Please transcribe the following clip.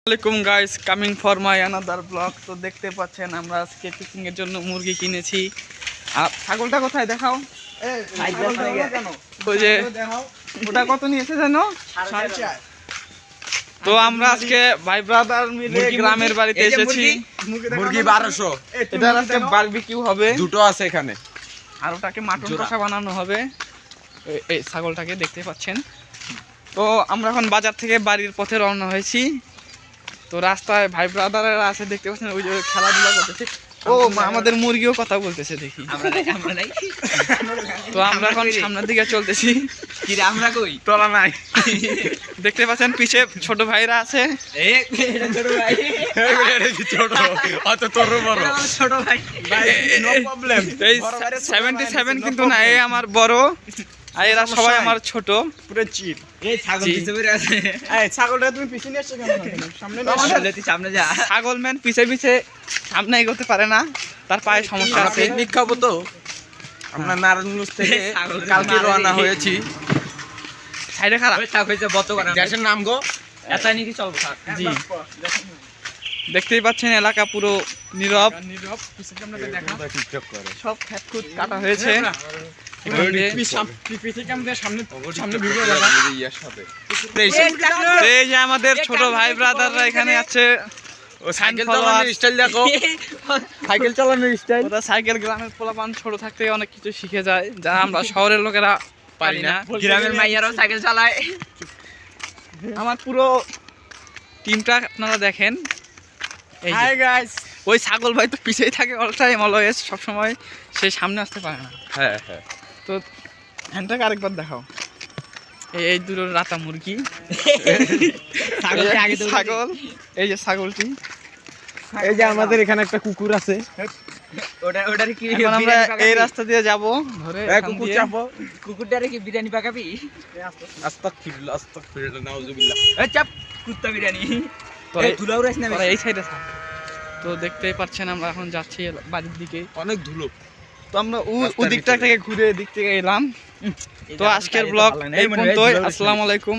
আসসালামু আলাইকুম guys, coming for my another blog. তো দেখতে পাচ্ছেন আমরা আজকে কুকিং এর জন্য মুরগি কিনেছি। আর ছাগলটা কোথায় দেখাও? ওই যে ওটা কত নিয়েছে জানো? 4.5। তো আমরা আজকে ভাই ব্রাদার মিলে গ্রামের বাড়িতে এসেছি। মুরগি 1200। এটা আজকে বারবিকিউ হবে। দুটো আছে এখানে। আর ওটাকে মাটন কষা বানানো হবে। এই ছাগলটাকে দেখতে পাচ্ছেন। তো আমরা এখন বাজার থেকে বাড়ির পথে রওনা হয়েছি। তো রাস্তায় ভাই ব্রাদাররা আছে, দেখতে পাচ্ছেন ওই যে খেলাধুলা করতেছে। ও আমাদের মুরগিও কথা বলতেছে দেখি। তো আমরা এখন সামনের দিকে চলতেছি। আমরা কই তোলা নাই। দেখতে পাচ্ছেন পিছে ছোট ভাইরা আছে। ছোট ভাই ছোট অত তোর বড় ছোট ভাই নো প্রবলেম। এই 77 কিন্তু না, এই আমার বড় আর এরা সবাই আমার ছোট। পুরো চিপ। এই ছাগল পিছে বের আছে। এই ছাগলটা তুমি পিছে নিয়ে আসছো কেন? সামনে না, সামনে যা। ছাগল ম্যান পিছে পিছে সামনে এগোতে পারে না, তার পায়ে সমস্যা আছে। পিকনিক খাবো তো আমরা নারায়ণগঞ্জ থেকে কালকে রওনা হয়েছি। সাইডে খারাপ হয়েছে বত করা। দেশের নাম গো এটাই নাকি চলবো স্যার। জি, দেখতেই পাচ্ছেন এলাকা পুরো নীরব। পিছে ক্যামেরাতে দেখা টিকটক করে সব খেতখুত কাটা হয়েছে। এই যে আমাদের ছোট ভাই ব্রাদাররা এখানে আছে। সাইকেল চালানোর স্টাইল দেখো। সাইকেল চালানোর স্টাইল। ওরা সাইকেল গ্রামের পোলাপান ছোট থাকতে অনেক কিছু শিখে যায়, যা আমরা শহরের লোকেরা পারি না। গ্রামের মাইয়ারাও সাইকেল চালায়। আমার পুরো টিমটা আপনারা দেখেন। Hi guys. ওই ছাগল ভাই তো পিছেই থাকে অল টাইম অলওয়েজ, সবসময় সে সামনে আসতে পারে না। হ্যাঁ হ্যাঁ। তো হ্যান্ডটাকে আরেকবার দেখাও। এই দুটো রাতা মুরগি, ছাগল, এই যে ছাগলটি। এই যে আমাদের এখানে একটা কুকুর আছে। ওটার কি এখন আমরা এই রাস্তা দিয়ে যাব ধরে। কুকুর চাপো। কুকুরটারে কি বিরিয়ানি পাকাবি? আস্তাগফিরুল্লাহ আস্তাগফিরুল্লাহ নাউজুবিল্লাহ। এই চাপ কুত্তা বিরিয়ানি। তোরা এই ধুলাও রাইস না তোরা এই সাইডে থাক। তো দেখতেই পাচ্ছেন আমরা এখন যাচ্ছি বাড়ির দিকে। অনেক ধুলো। তো আমরা ওদিকটা থেকে ঘুরে এদিক থেকে এলাম। তো আজকের ব্লগ এই পর্যন্তই। আসসালামু আলাইকুম।